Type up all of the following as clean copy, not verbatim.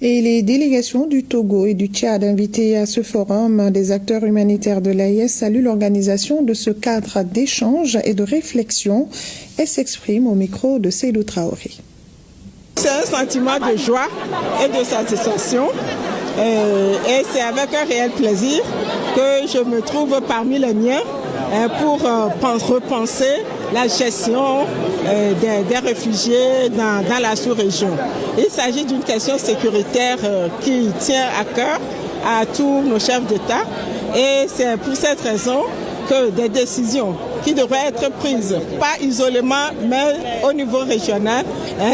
Et les délégations du Togo et du Tchad invitées à ce forum des acteurs humanitaires de l'AIS saluent l'organisation de ce cadre d'échange et de réflexion et s'expriment au micro de Seydou Traoré. C'est un sentiment de joie et de satisfaction et c'est avec un réel plaisir que je me trouve parmi les miens pour repenser la gestion des réfugiés dans la sous-région. Il s'agit d'une question sécuritaire qui tient à cœur à tous nos chefs d'État et c'est pour cette raison que des décisions qui devraient être prises, pas isolément, mais au niveau régional,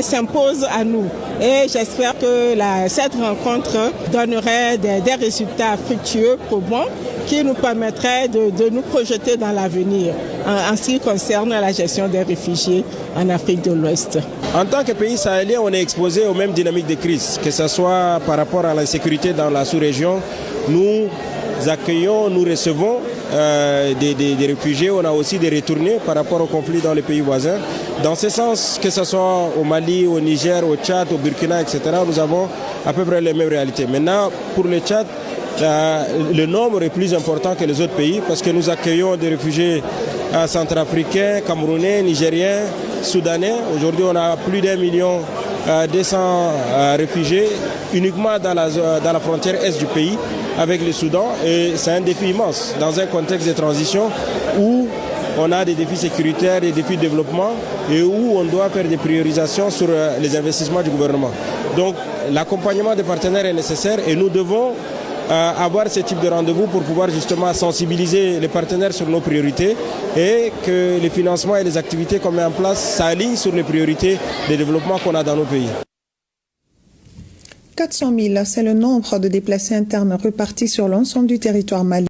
s'imposent à nous. Et j'espère que cette rencontre donnerait des résultats fructueux, probants, qui nous permettraient de nous projeter dans l'avenir en ce qui concerne la gestion des réfugiés en Afrique de l'Ouest. En tant que pays sahélien, on est exposé aux mêmes dynamiques de crise, que ce soit par rapport à l'insécurité dans la sous-région. Nous accueillons, nous recevons des réfugiés, on a aussi des retournés par rapport au conflit dans les pays voisins. Dans ce sens, que ce soit au Mali, au Niger, au Tchad, au Burkina, etc., nous avons à peu près les mêmes réalités. Maintenant, pour le Tchad, le nombre est plus important que les autres pays parce que nous accueillons des réfugiés centrafricains, camerounais, nigériens, soudanais. Aujourd'hui, on a plus d'1,2 million réfugiés uniquement dans la frontière est du pays avec le Soudan. Et c'est un défi immense dans un contexte de transition où on a des défis sécuritaires, des défis de développement et où on doit faire des priorisations sur les investissements du gouvernement. Donc l'accompagnement des partenaires est nécessaire et nous devons avoir ce type de rendez-vous pour pouvoir justement sensibiliser les partenaires sur nos priorités et que les financements et les activités qu'on met en place s'alignent sur les priorités de développement qu'on a dans nos pays. 400 000, c'est le nombre de déplacés internes repartis sur l'ensemble du territoire malien.